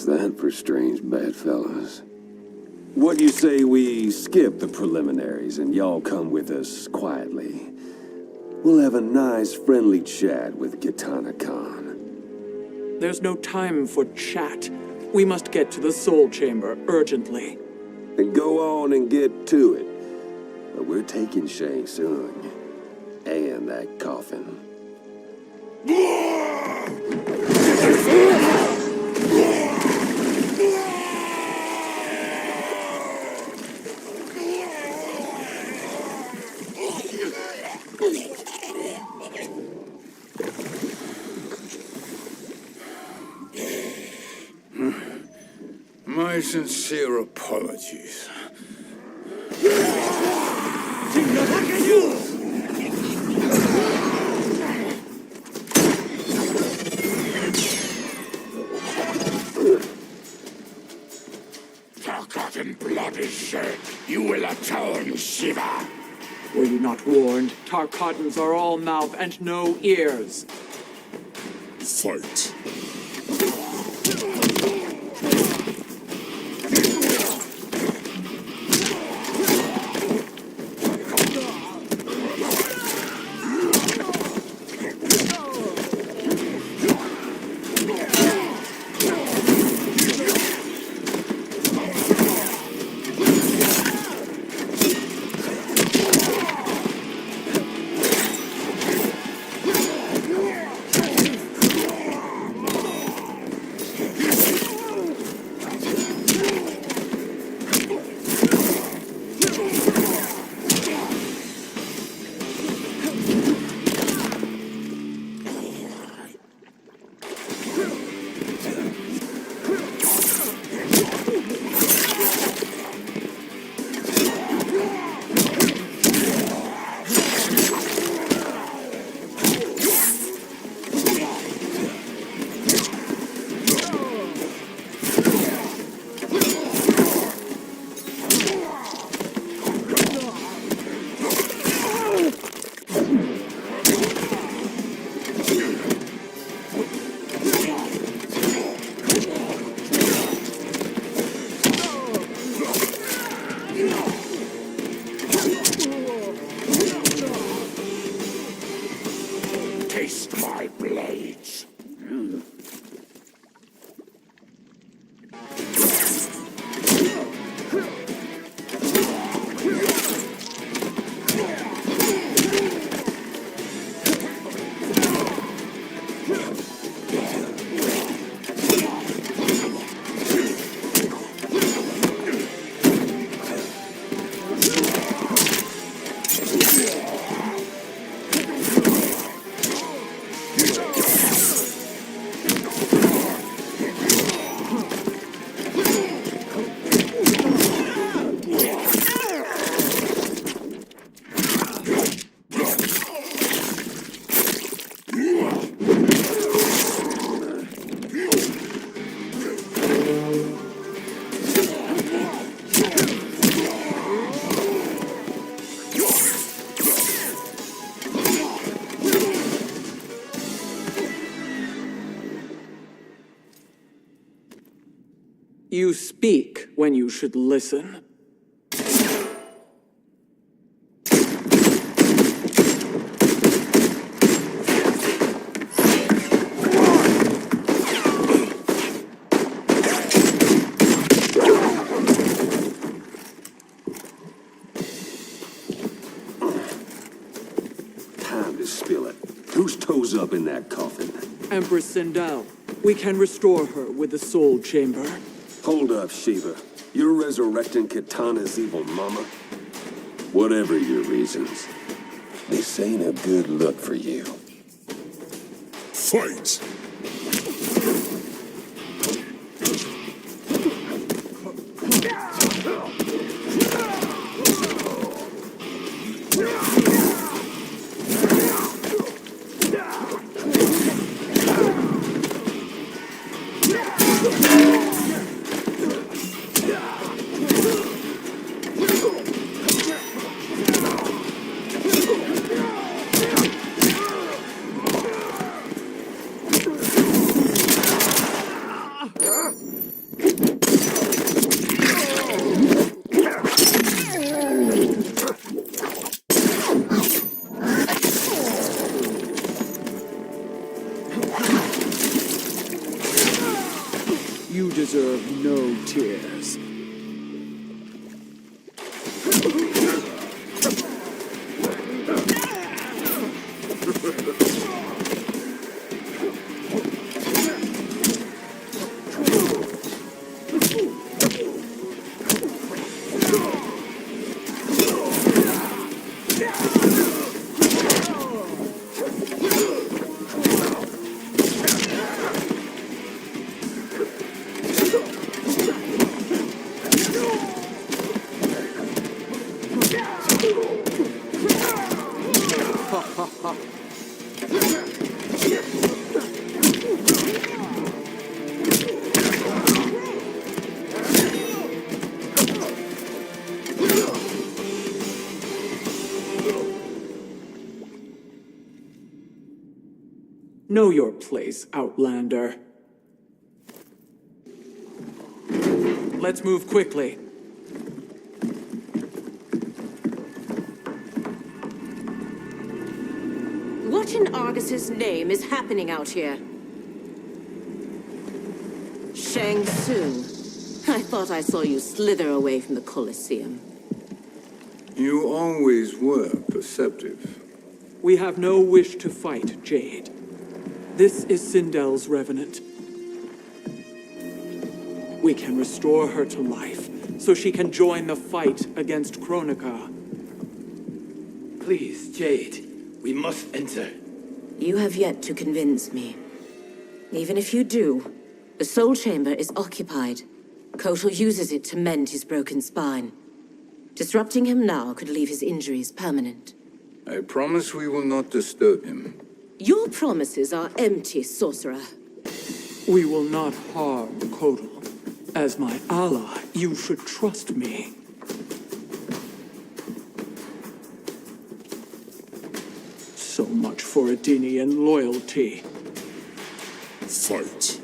that for strange bedfellows? What do you say we skip the preliminaries and y'all come with us quietly? We'll have a nice, friendly chat with Kitana Khan. There's no time for chat. We must get to the Soul Chamber urgently. Then go on and get to it. But we're taking Shang Tsung. And that coffin. My sincere apologies. Forgotten blood is shed. You will atone, Shiva. Were you not warned? Tarkatans are all mouth and no ears. Fight. Taste my blades. You speak when you should listen. Time to spill it. Whose toes up in that coffin? Empress Sindel, we can restore her with the Soul Chamber. Hold up, Shiva. You're resurrecting Kitana's evil mama? Whatever your reasons, this ain't a good look for you. Fight. You deserve no tears. Know your place, Outlander. Let's move quickly. What in Argus's name is happening out here? Shang Tsung. I thought I saw you slither away from the Colosseum. You always were perceptive. We have no wish to fight, Jade. This is Sindel's revenant. We can restore her to life, so she can join the fight against Kronika. Please, Jade, we must enter. You have yet to convince me. Even if you do, the Soul Chamber is occupied. Kotal uses it to mend his broken spine. Disrupting him now could leave his injuries permanent. I promise we will not disturb him. Your promises are empty, sorcerer. We will not harm Kotal. As my ally, you should trust me. So much for Adenian loyalty. Fight.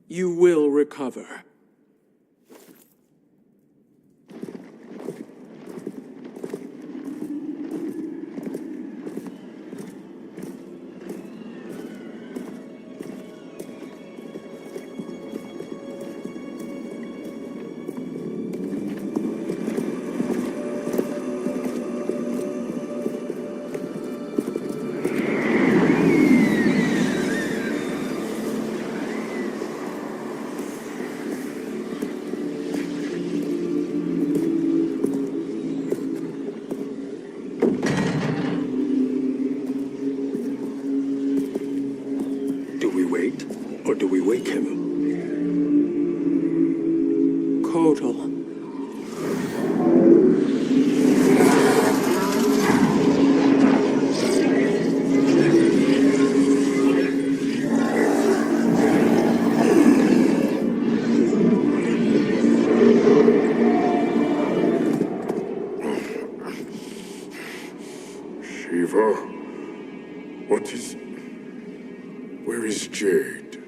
You will recover. wait, or do we wake him? Kotal. Shiva? What is... Where is Jade?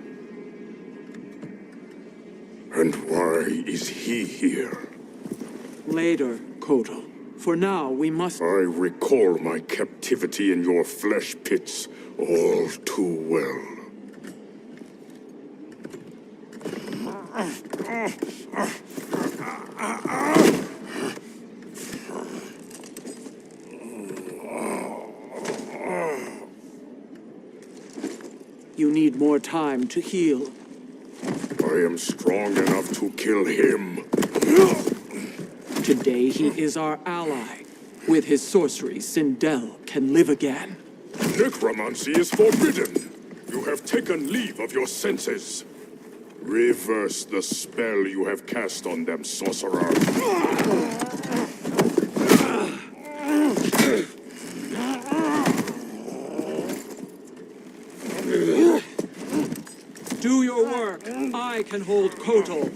And why is he here? Later, Kotal. For now, we must... I recall my captivity in your flesh pits all too well. You need more time to heal. I am strong enough to kill him. Today he is our ally. With his sorcery, Sindel can live again. Necromancy is forbidden. You have taken leave of your senses. Reverse the spell you have cast on them, sorcerer. Do your work. I can hold Kotal.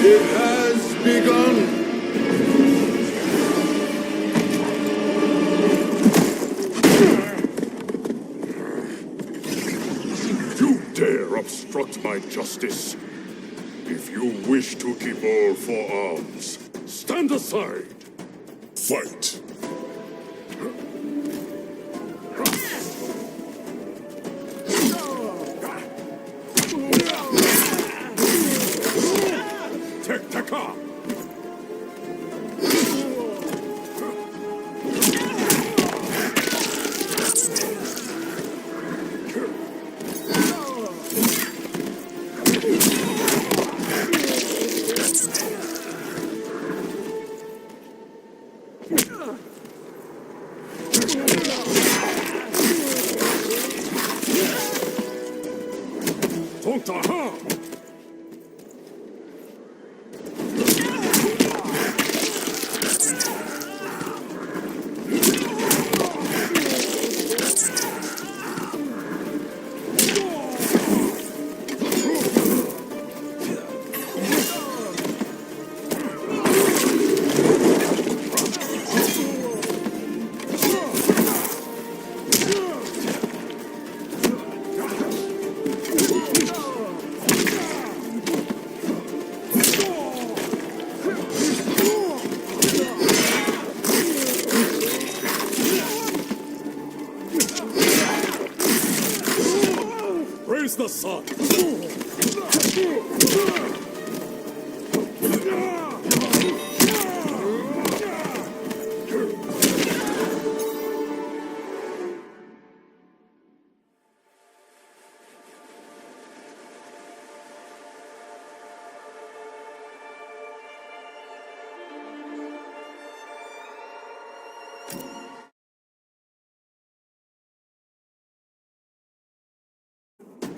It has begun. You dare obstruct my justice. If you wish to Kabal for arms, stand aside. Fight. Tek-taka! Tontaha! Praise the sun!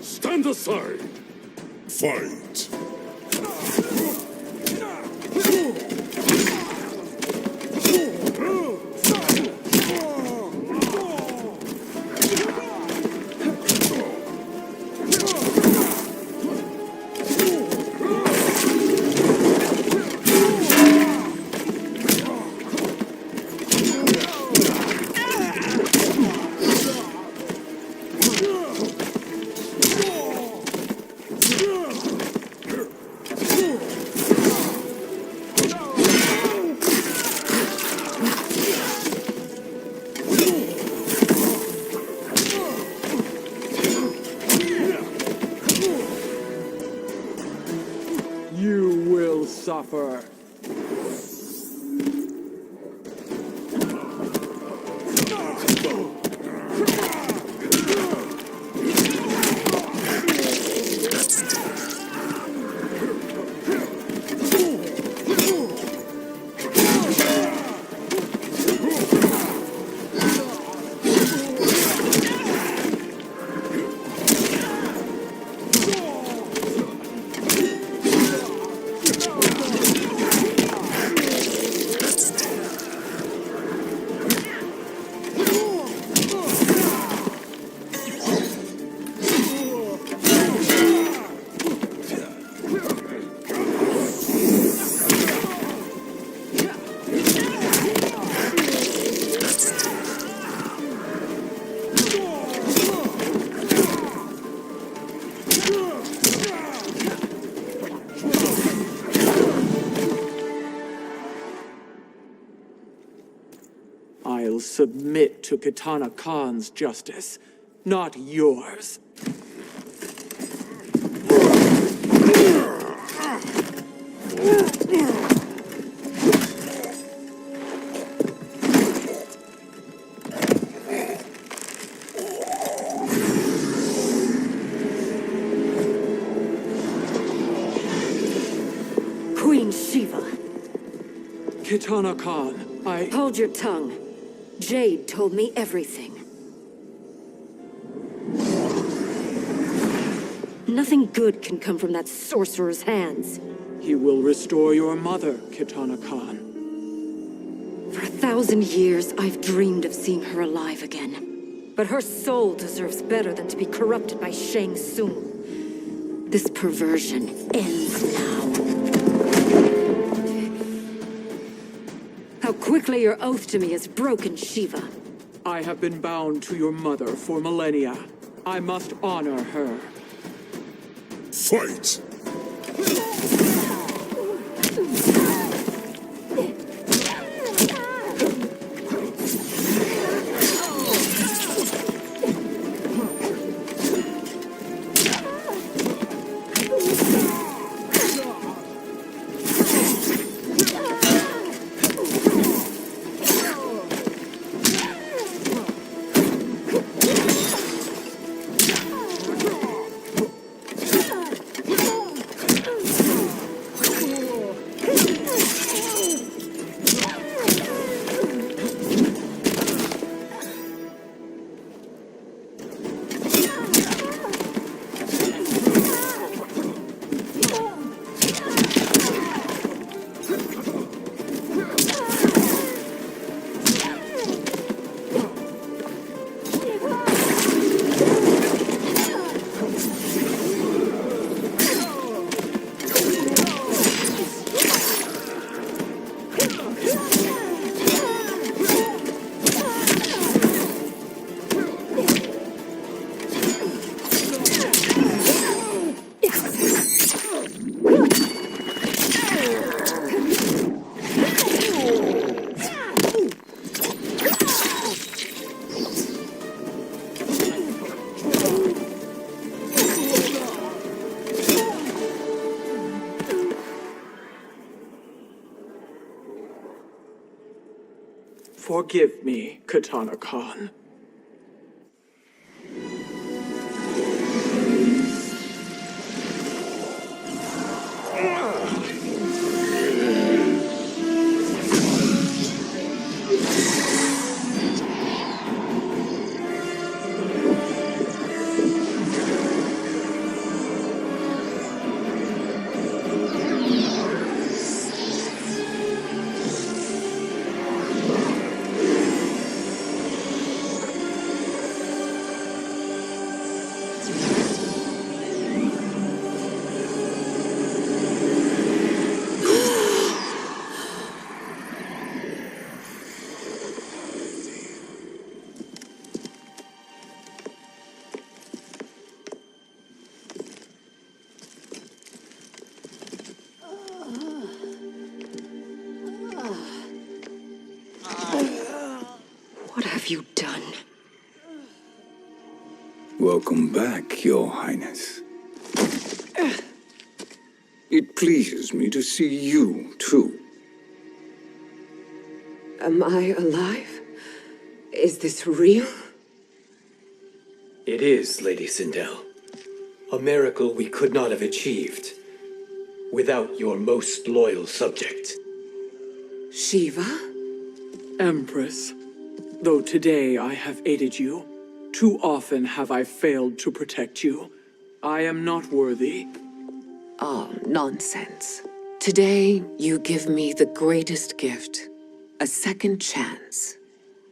Stand aside! Fight! suffer. I'll submit to Kitana Khan's justice, not yours. Queen Shiva. Kitana Khan, Hold your tongue. Jade told me everything. Nothing good can come from that sorcerer's hands. He will restore your mother, Kitana Khan. For 1,000 years, I've dreamed of seeing her alive again. But her soul deserves better than to be corrupted by Shang Tsung. This perversion ends now. How quickly your oath to me is broken, Shiva. I have been bound to your mother for millennia. I must honor her. Fight! Forgive me, Kitana Khan. What have you done? Welcome back, Your Highness. It pleases me to see you, too. Am I alive? Is this real? It is, Lady Sindel. A miracle we could not have achieved without your most loyal subject. Shiva? Empress, though today I have aided you, too often have I failed to protect you. I am not worthy. Oh, nonsense. Today, you give me the greatest gift. A second chance.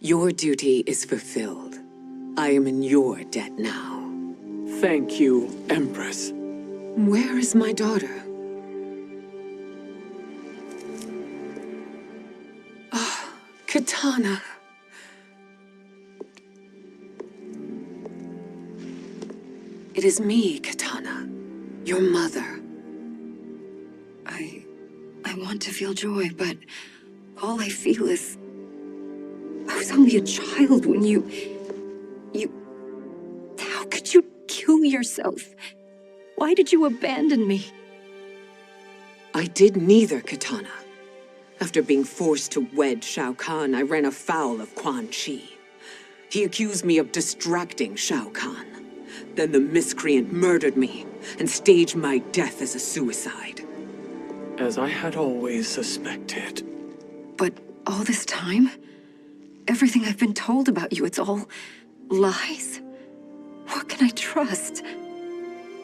Your duty is fulfilled. I am in your debt now. Thank you, Empress. Where is my daughter? Ah, Katana. It is me, Katana. Your mother. I want to feel joy, but all I feel is... I was only a child when you... How could you kill yourself? Why did you abandon me? I did neither, Katana. After being forced to wed Shao Kahn, I ran afoul of Quan Chi. He accused me of distracting Shao Kahn. Then the miscreant murdered me and staged my death as a suicide. As I had always suspected. But all this time? Everything I've been told about you, it's all lies? What can I trust?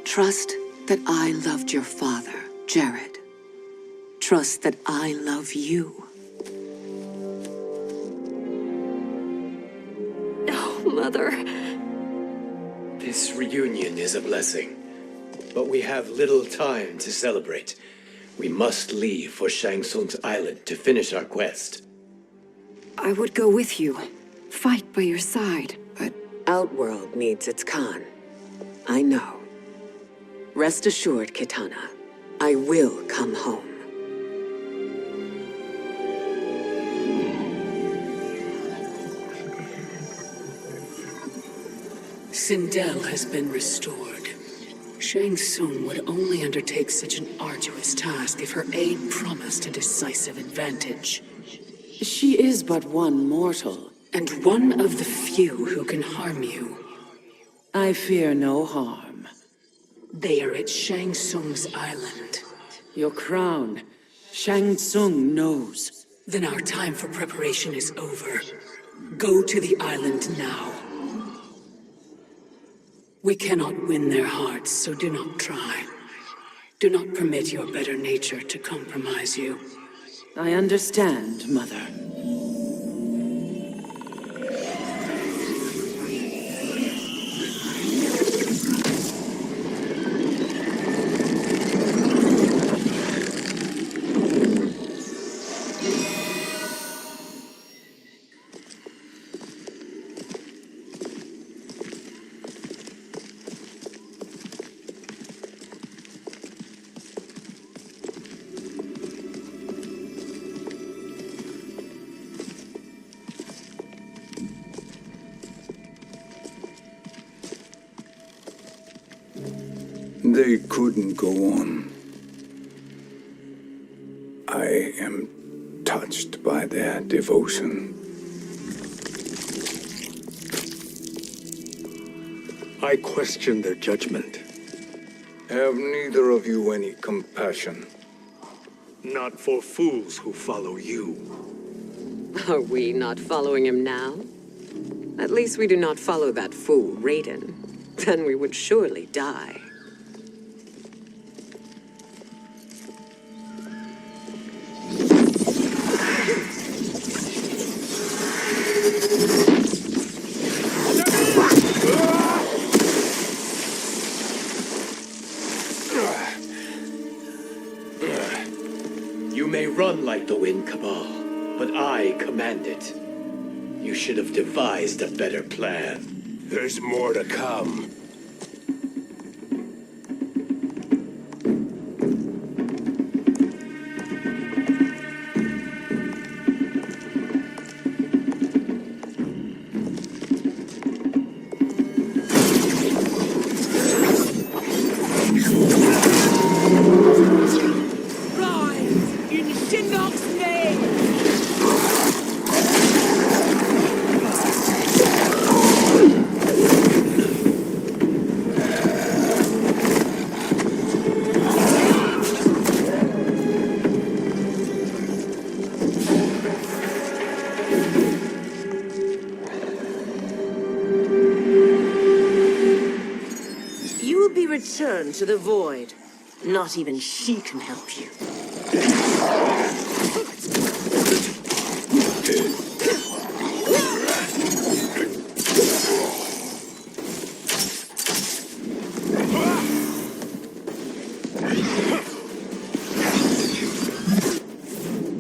Trust that I loved your father, Jared. Trust that I love you. Oh, Mother. This reunion is a blessing, but we have little time to celebrate. We must leave for Shang Tsung's island to finish our quest. I would go with you, fight by your side. But Outworld needs its Khan. I know. Rest assured, Kitana, I will come home. Sindel has been restored. Shang Tsung would only undertake such an arduous task if her aid promised a decisive advantage. She is but one mortal, and one of the few who can harm you. I fear no harm. They are at Shang Tsung's island. Your crown, Shang Tsung knows. Then our time for preparation is over. Go to the island now. We cannot win their hearts, so do not try. Do not permit your better nature to compromise you. I understand, Mother. They couldn't go on. I am touched by their devotion. I question their judgment. Have neither of you any compassion? Not for fools who follow you. Are we not following him now? At least we do not follow that fool, Raiden. Then we would surely die. You may run like the wind, Kabal, but I command it. You should have devised a better plan. There's more to come. return to the void. Not even she can help you.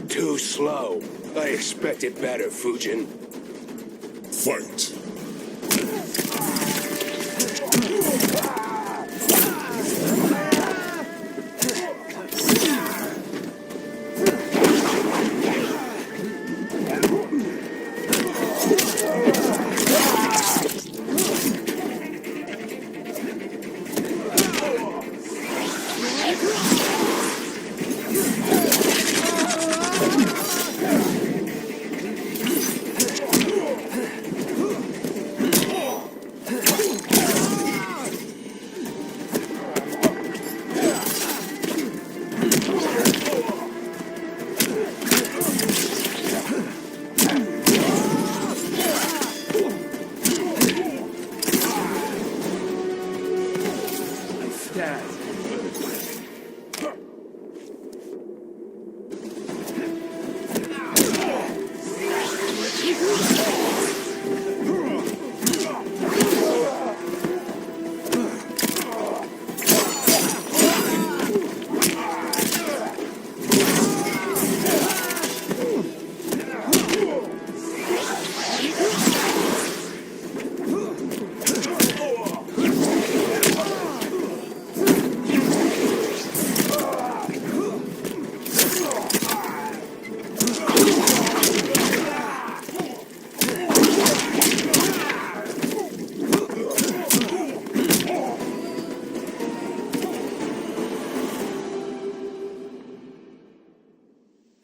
Too slow. I expected better, Fujin. Fight!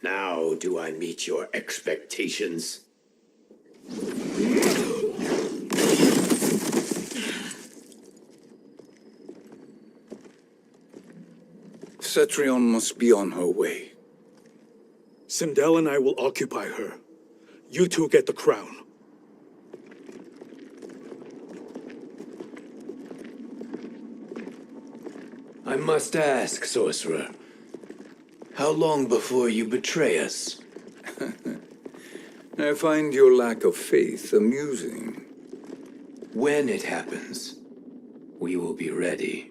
Now do I meet your expectations? Cetrion must be on her way. Sindel and I will occupy her. You two get the crown. I must ask, sorcerer. How long before you betray us? I find your lack of faith amusing. When it happens, we will be ready.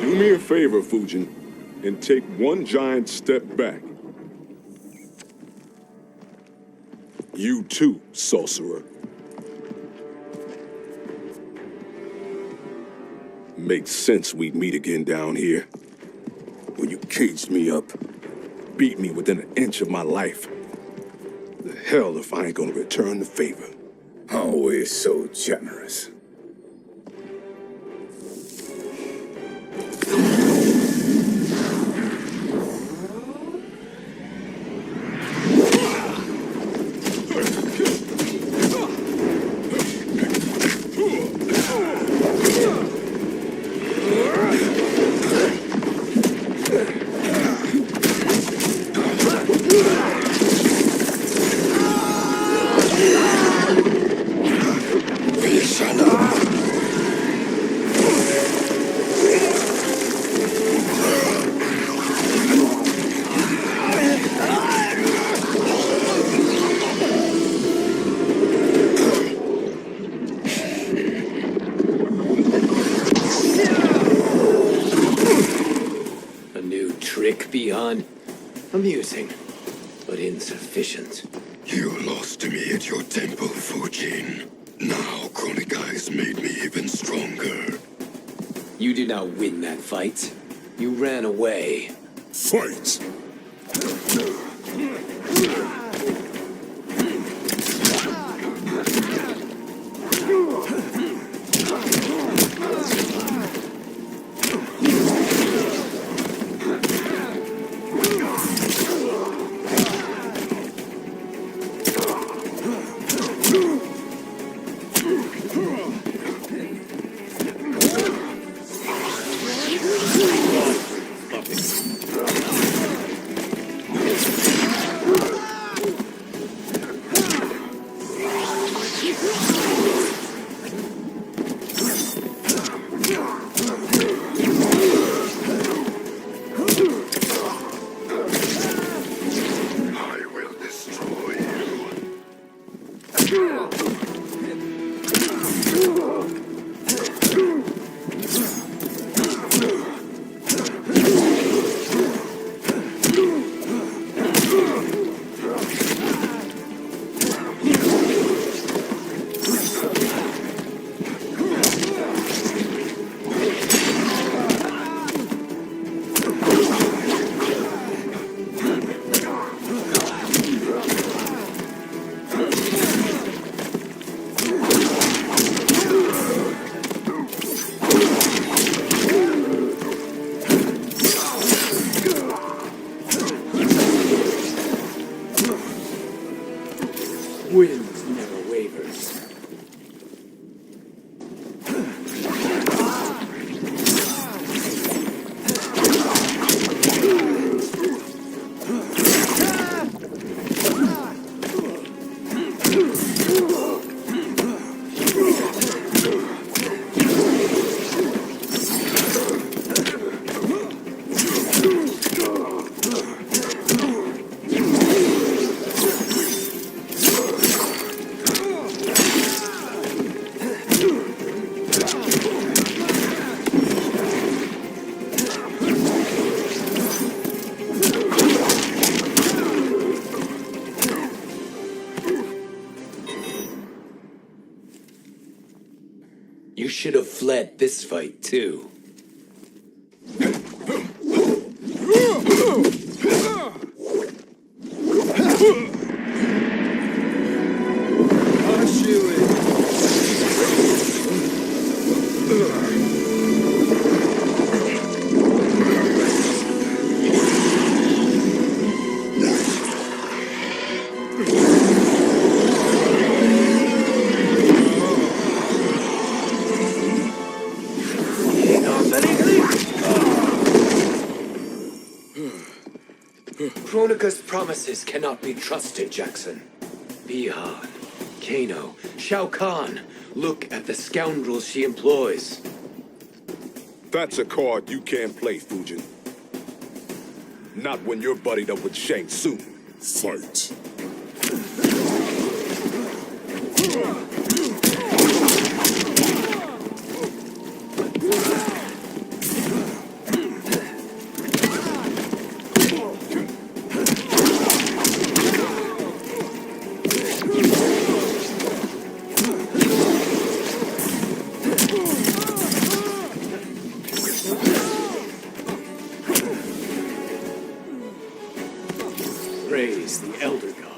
Do me a favor, Fujin, and take one giant step back. You too, sorcerer. Makes sense we'd meet again down here. When you caged me up, beat me within an inch of my life. The hell if I ain't gonna return the favor. Always so generous. Amusing, but insufficient. You lost to me at your temple, Fujin. Now Chronic Eyes made me even stronger. You did not win that fight. You ran away. Fight! Wind never wavers. You should have fled this fight, too. Kronika's promises cannot be trusted, Jackson. Bihan, Kano, Shao Kahn. Look at the scoundrels she employs. That's a card you can't play, Fujin. Not when you're buddied up with Shang Tsung. Fight. Praise the Elder God.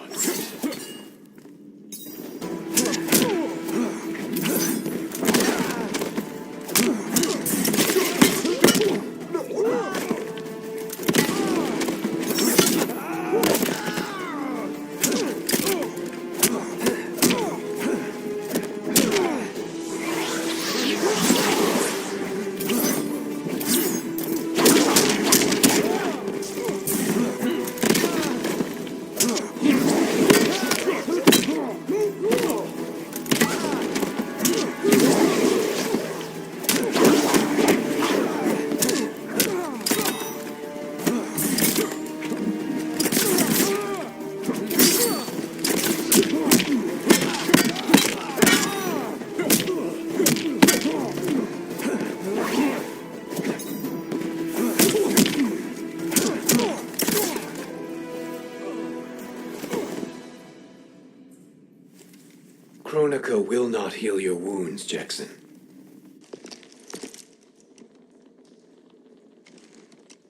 Kronika will not heal your wounds, Jackson.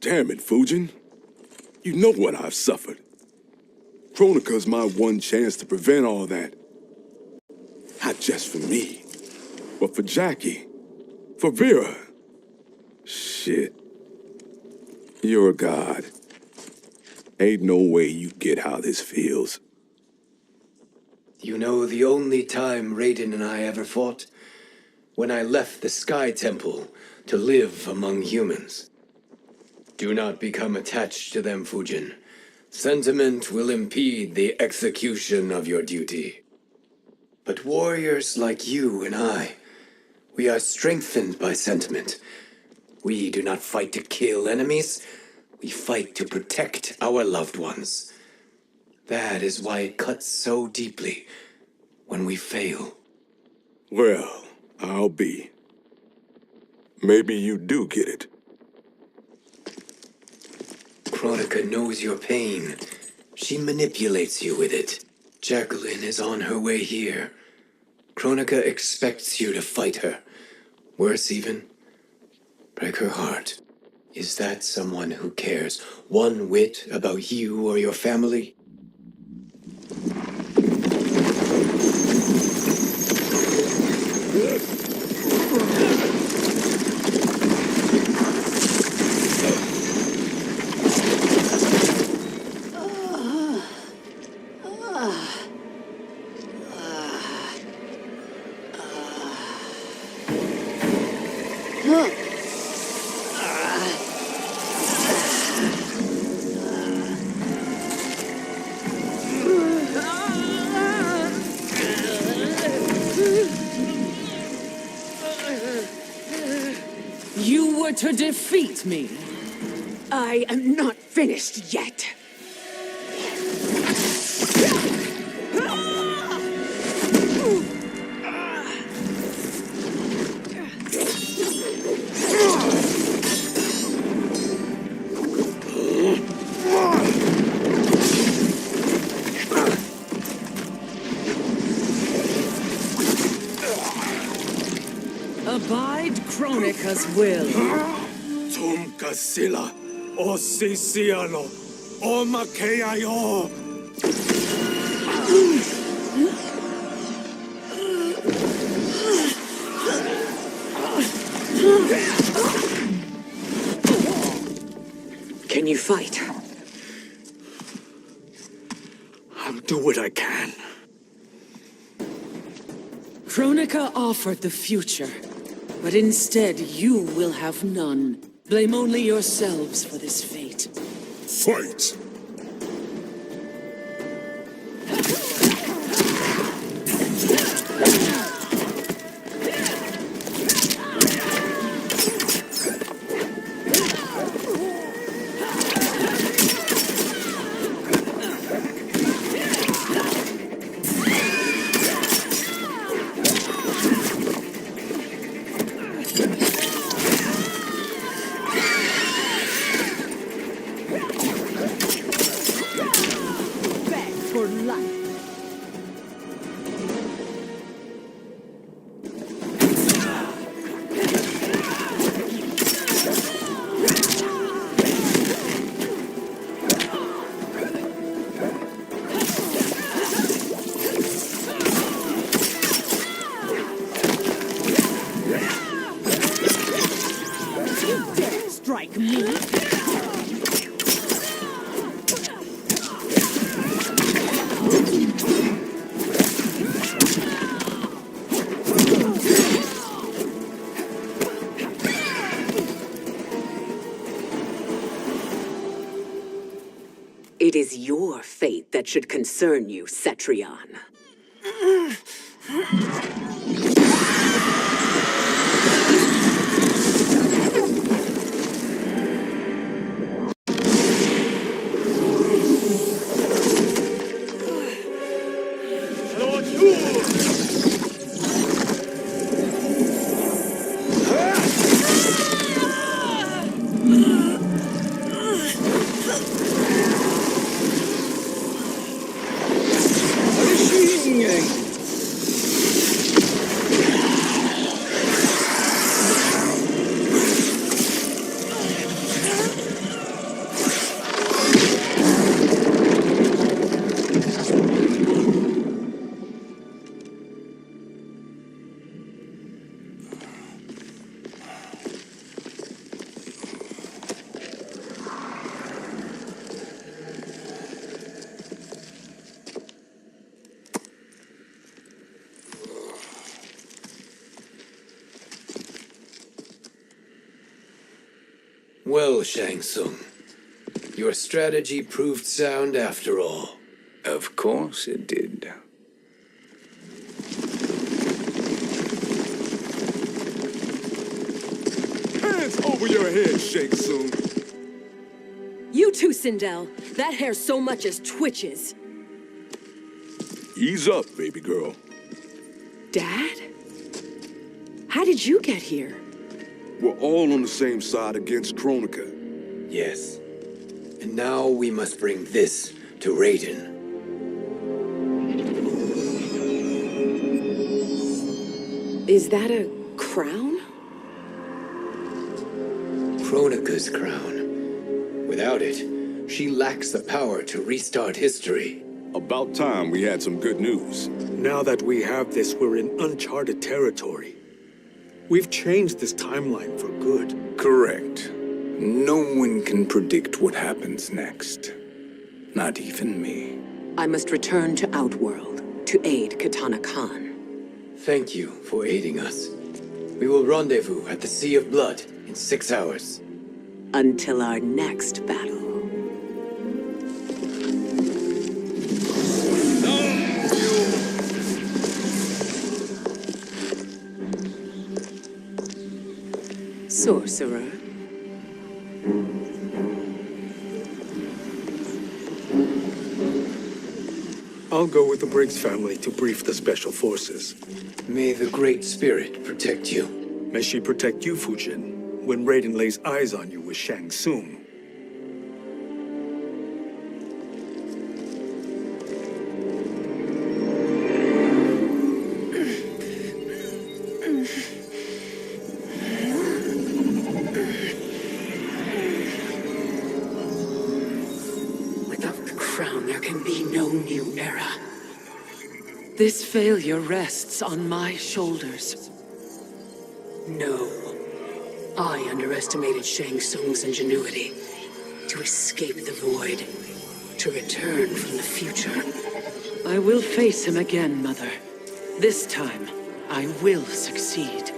Damn it, Fujin. You know what I've suffered. Kronika's my one chance to prevent all that. Not just for me, but for Jackie, for Vera. Shit. You're a god. Ain't no way you get how this feels. You know the only time Raiden and I ever fought? When I left the Sky Temple to live among humans. Do not become attached to them, Fujin. Sentiment will impede the execution of your duty. But warriors like you and I, we are strengthened by sentiment. We do not fight to kill enemies. We fight to protect our loved ones. That is why it cuts so deeply when we fail. Well, I'll be. Maybe you do get it. Kronika knows your pain. She manipulates you with it. Jacqueline is on her way here. Kronika expects you to fight her. Worse even, break her heart. Is that someone who cares one whit about you or your family? You were to defeat me. I am not finished yet. Abide Kronika's will. Tum kasila, o sisialo, o makeayo. Can you fight? I'll do what I can. Kronika offered the future, but instead you will have none. Blame only yourselves for this fate. Fight! Strike me. It is your fate that should concern you, Cetrion. Well, Shang Tsung, your strategy proved sound after all. Of course it did. Hands over your head, Shang Tsung. You too, Sindel. That hair so much as twitches. Ease up, baby girl. Dad? How did you get here? We're all on the same side against Kronika. Yes. And now we must bring this to Raiden. Is that a crown? Kronika's crown. Without it, she lacks the power to restart history. About time we had some good news. Now that we have this, we're in uncharted territory. We've changed this timeline for good. Correct. No one can predict what happens next. Not even me. I must return to Outworld to aid Kitana Khan. Thank you for aiding us. We will rendezvous at the Sea of Blood in 6 hours. Until our next battle. Sorcerer. I'll go with the Briggs family to brief the Special Forces. May the Great Spirit protect you. May she protect you, Fujin, when Raiden lays eyes on you with Shang Tsung. Without the crown, there can be no new era. This failure rests on my shoulders. No. I underestimated Shang Tsung's ingenuity. To escape the void. To return from the future. I will face him again, Mother. This time, I will succeed.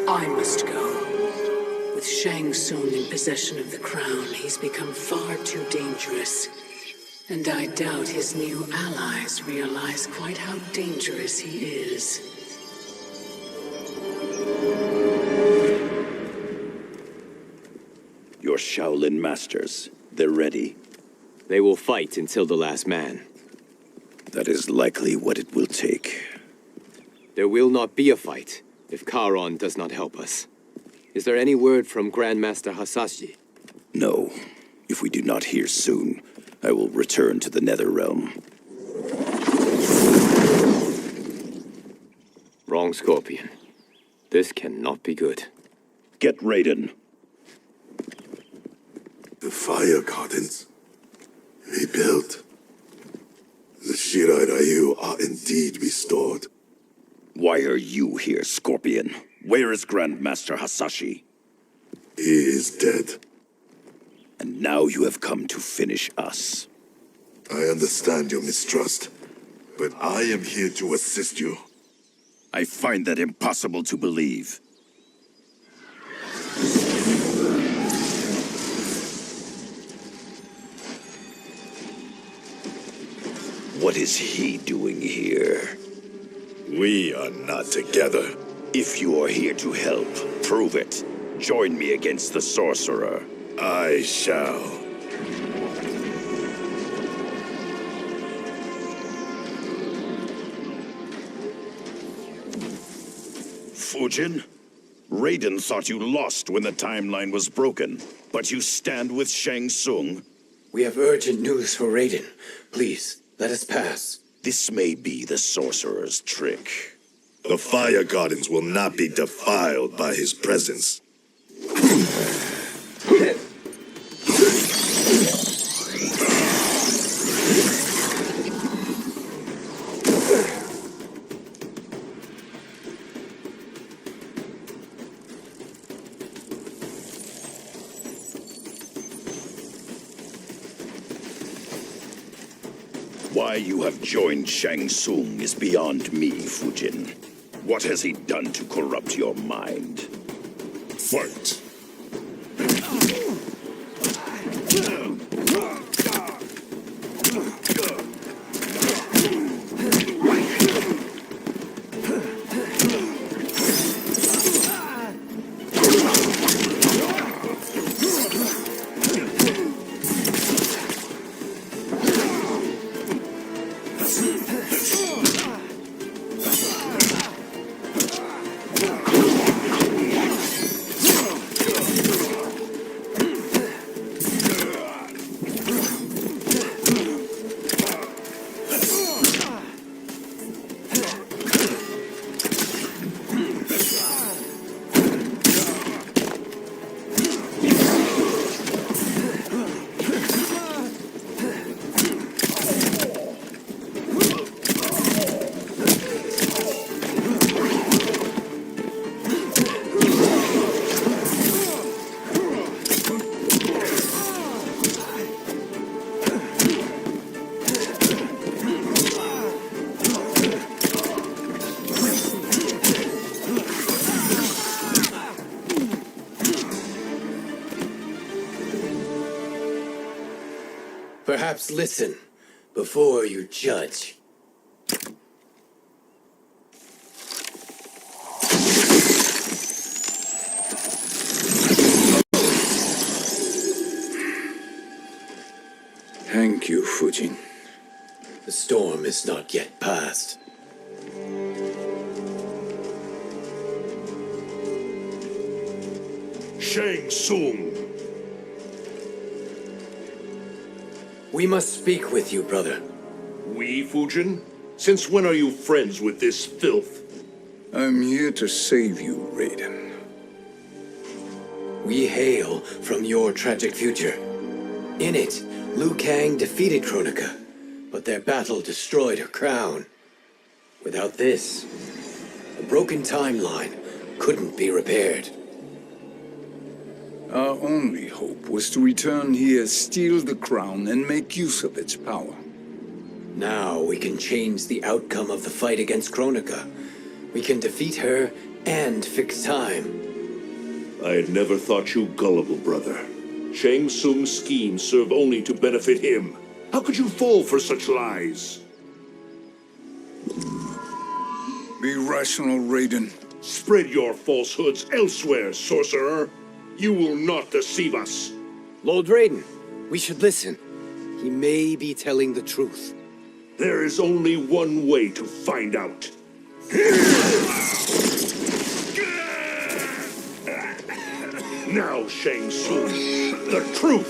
I must go. With Shang Tsung in possession of the crown, he's become far too dangerous. And I doubt his new allies realize quite how dangerous he is. Your Shaolin masters, they're ready. They will fight until the last man. That is likely what it will take. There will not be a fight if Charon does not help us. Is there any word from Grandmaster Hasashi? No. If we do not hear soon, I will return to the Netherrealm. Wrong, Scorpion. This cannot be good. Get Raiden. The fire gardens rebuilt. The Shirai Ryu are indeed restored. Why are you here, Scorpion? Where is Grandmaster Hasashi? He is dead. And now you have come to finish us. I understand your mistrust, but I am here to assist you. I find that impossible to believe. What is he doing here? We are not together. If you are here to help, prove it. Join me against the sorcerer. I shall. Fujin? Raiden thought you lost when the timeline was broken, but you stand with Shang Tsung. We have urgent news for Raiden. Please, let us pass. This may be the sorcerer's trick. The fire gardens will not be defiled by his presence. Why you have joined Shang Tsung is beyond me, Fujin. What has he done to corrupt your mind? Fight! Perhaps listen before you judge. Thank you, Fujin. The storm is not yet past. Shang Tsung! We must speak with you, brother. We, Fujin? Since when are you friends with this filth? I'm here to save you, Raiden. We hail from your tragic future. In it, Liu Kang defeated Kronika, but their battle destroyed her crown. Without this, the broken timeline couldn't be repaired. Our only hope was to return here, steal the crown, and make use of its power. Now we can change the outcome of the fight against Kronika. We can defeat her and fix time. I had never thought you gullible, brother. Shang Tsung's schemes serve only to benefit him. How could you fall for such lies? Be rational, Raiden. Spread your falsehoods elsewhere, sorcerer. You will not deceive us. Lord Raiden, we should listen. He may be telling the truth. There is only one way to find out. Now, Shang Tsung, the truth!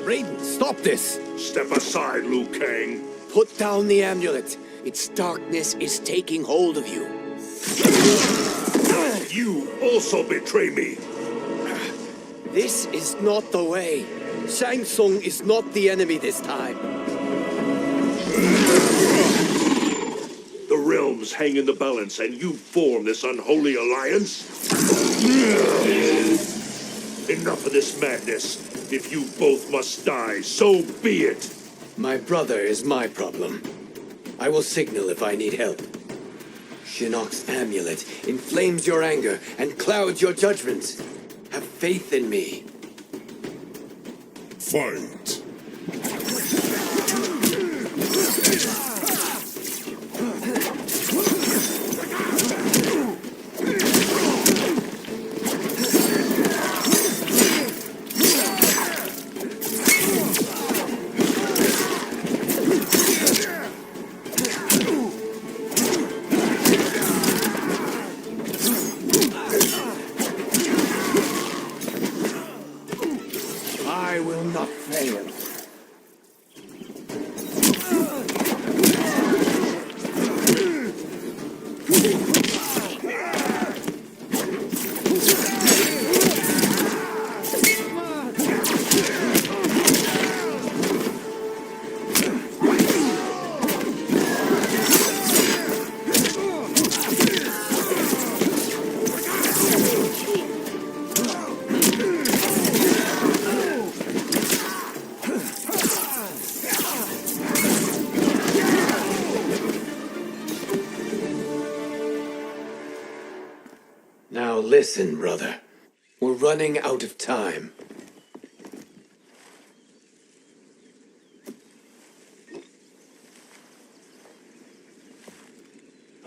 Raiden, stop this! Step aside, Liu Kang. Put down the amulet. Its darkness is taking hold of you. You also betray me. This is not the way. Shang Tsung is not the enemy this time. The realms hang in the balance, and you form this unholy alliance? Enough of this madness. If you both must die, so be it. My brother is my problem. I will signal if I need help. Shinnok's amulet inflames your anger and clouds your judgments. Have faith in me. Fight! I will not fail. Now listen, brother. We're running out of time.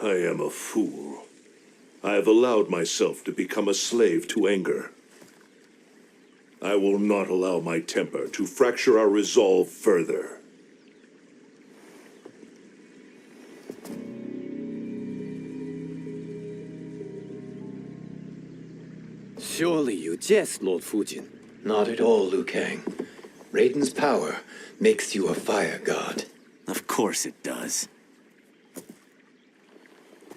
I am a fool. I have allowed myself to become a slave to anger. I will not allow my temper to fracture our resolve further. Surely you jest, Lord Fujin. Not at all, Liu Kang. Raiden's power makes you a fire god. Of course it does.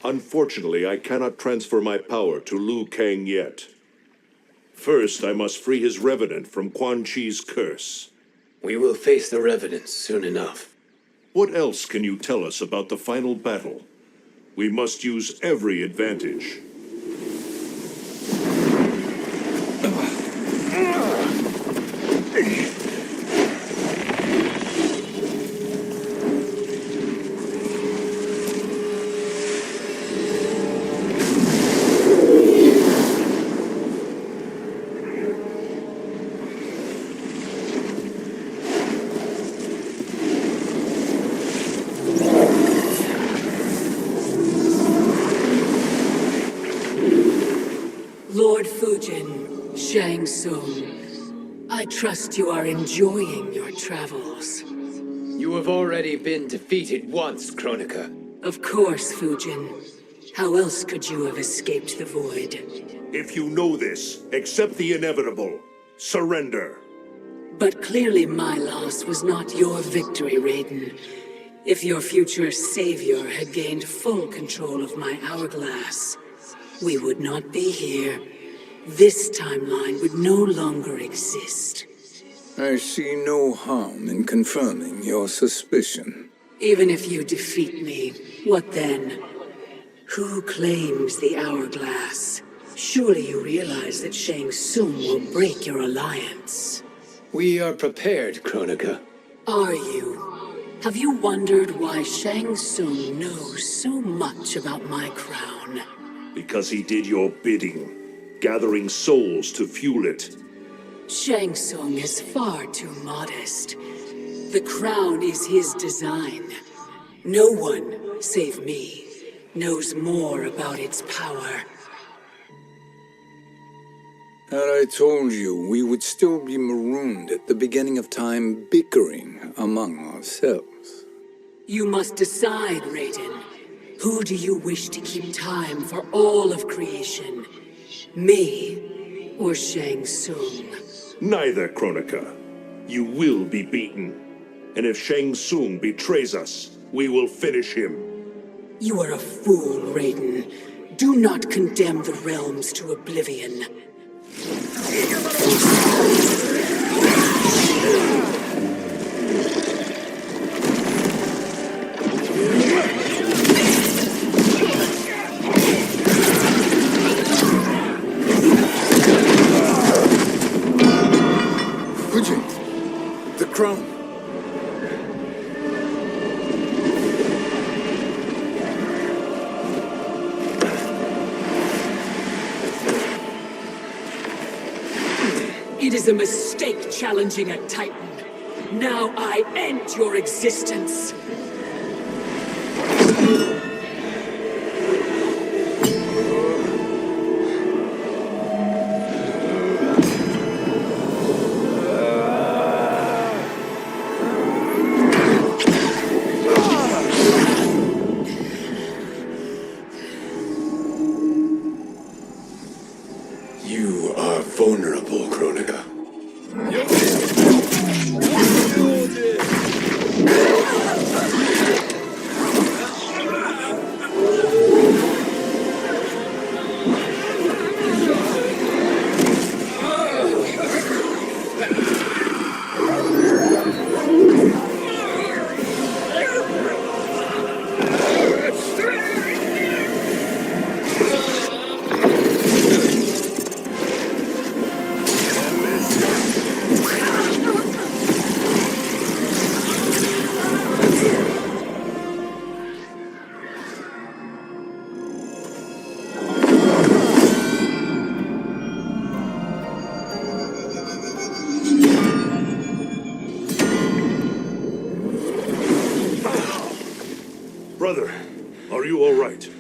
Unfortunately, I cannot transfer my power to Liu Kang yet. First, I must free his revenant from Quan Chi's curse. We will face the revenants soon enough. What else can you tell us about the final battle? We must use every advantage. Lord Fujin, Shang Tsung, I trust you are enjoying your travels. You have already been defeated once, Kronika. Of course, Fujin. How else could you have escaped the void? If you know this, accept the inevitable. Surrender. But clearly my loss was not your victory, Raiden. If your future savior had gained full control of my hourglass, we would not be here. This timeline would no longer exist. I see no harm in confirming your suspicion. Even if you defeat me, what then? Who claims the hourglass? Surely you realize that Shang Tsung will break your alliance. We are prepared, Kronika. Are you? Have you wondered why Shang Tsung knows so much about my crown? Because he did your bidding, gathering souls to fuel it. Shang Tsung is far too modest. The crown is his design. No one, save me, knows more about its power. Had I told you, we would still be marooned at the beginning of time, bickering among ourselves. You must decide, Raiden. Who do you wish to keep time for all of creation? Me or Shang Tsung? Neither, Kronika. You will be beaten. And if Shang Tsung betrays us, we will finish him. You are a fool, Raiden. Do not condemn the realms to oblivion. Fujin, the crown. It is a mistake challenging a Titan. Now I end your existence. You are vulnerable, Kronika. Brother, are you all right?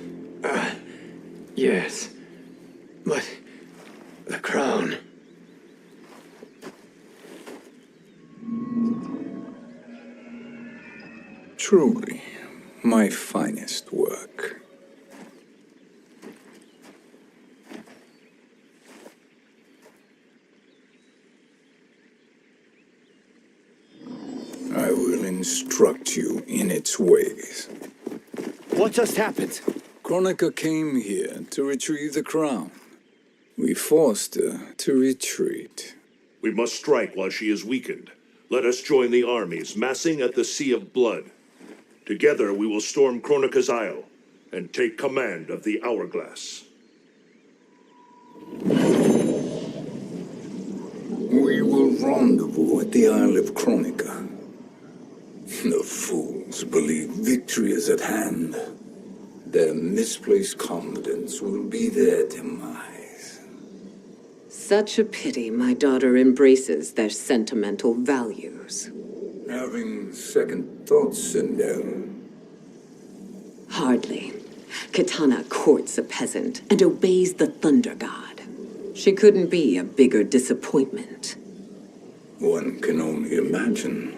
Yes. But the crown. Truly, my finest work. I will instruct you in its ways. What just happened? Kronika came here to retrieve the crown. We forced her to retreat. We must strike while she is weakened. Let us join the armies, massing at the Sea of Blood. Together we will storm Kronika's Isle and take command of the Hourglass. We will rendezvous at the Isle of Kronika. The fools believe victory is at hand. Their misplaced confidence will be their demise. Such a pity my daughter embraces their sentimental values. Having second thoughts, Sindel? Hardly. Kitana courts a peasant and obeys the Thunder God. She couldn't be a bigger disappointment. One can only imagine.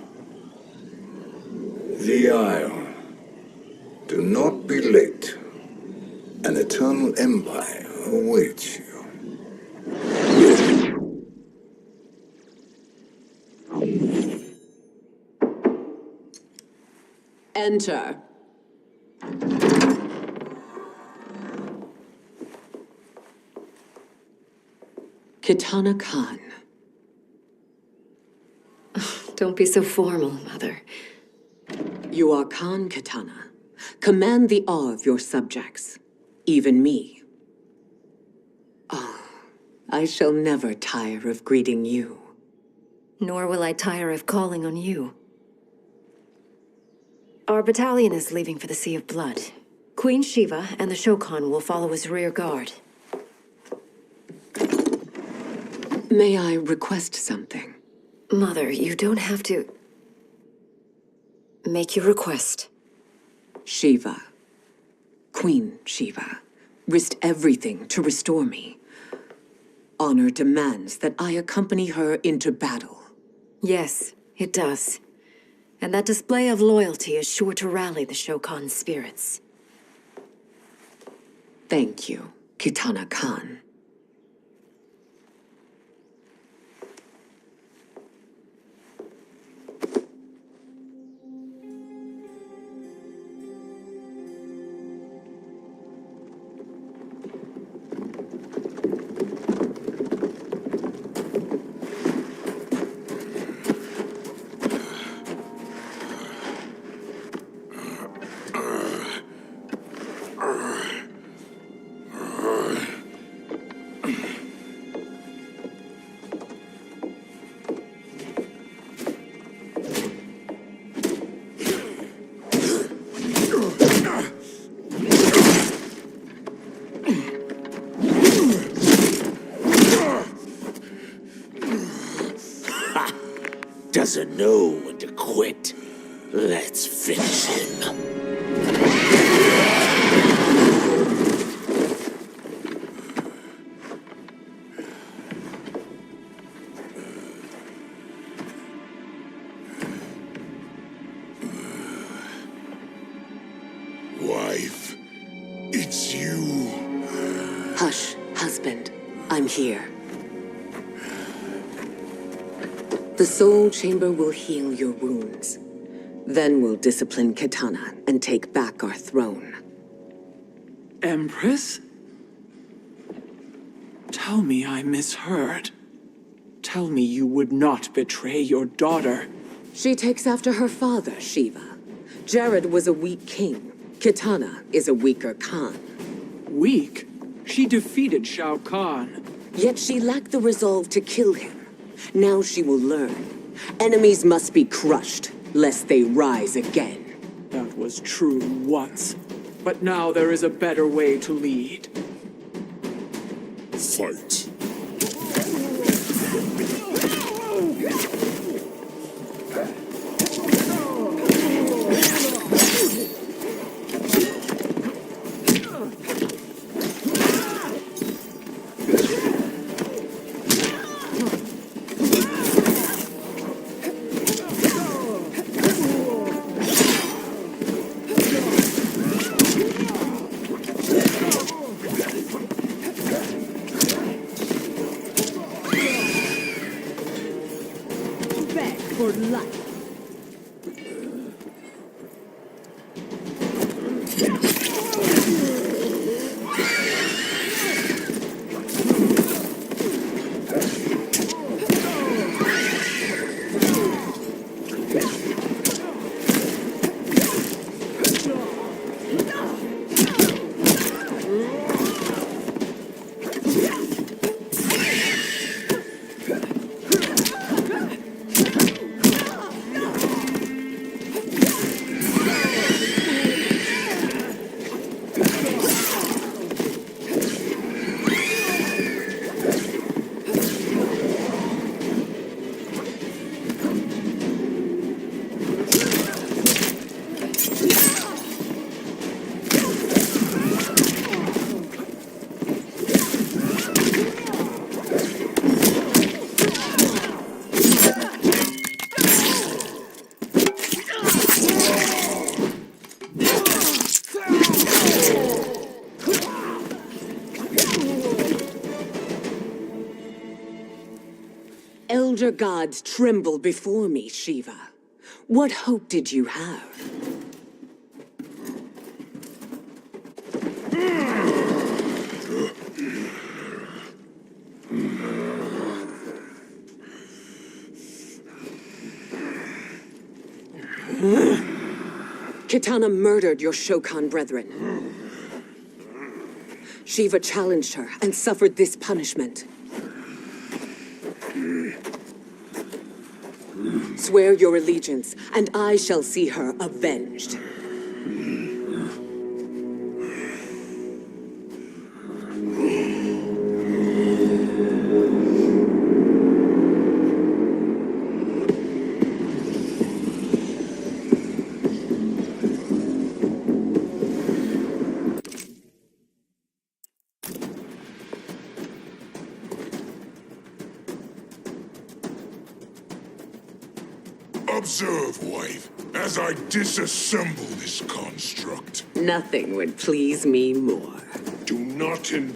The Isle. Do not be late. An eternal empire awaits you. Enter. Kitana Khan. Don't be so formal, Mother. You are Khan Kitana. Command the awe of your subjects, even me. Oh, I shall never tire of greeting you. Nor will I tire of calling on you. Our battalion is leaving for the Sea of Blood. Queen Shiva and the Shokan will follow as rear guard. May I request something? Mother, you don't have to... Make your request. Shiva, Queen Shiva, risked everything to restore me. Honor demands that I accompany her into battle. Yes, it does. And that display of loyalty is sure to rally the Shokan spirits. Thank you, Kitana Khan. Doesn't know when to quit. Let's finish him. Wife, it's you. Hush, husband. I'm here. The Soul Chamber will heal your wounds. Then we'll discipline Kitana and take back our throne. Empress? Tell me I misheard. Tell me you would not betray your daughter. She takes after her father, Shiva. Jared was a weak king. Kitana is a weaker Khan. Weak? She defeated Shao Kahn. Yet she lacked the resolve to kill him. Now she will learn. Enemies must be crushed, lest they rise again. That was true once. But now there is a better way to lead. Fight. For life. elder gods tremble before me, Shiva. What hope did you have? Kitana murdered your Shokan brethren. Shiva challenged her and suffered this punishment. Swear your allegiance, and I shall see her avenged. Observe, wife, as I disassemble this construct. Nothing would please me more. Do not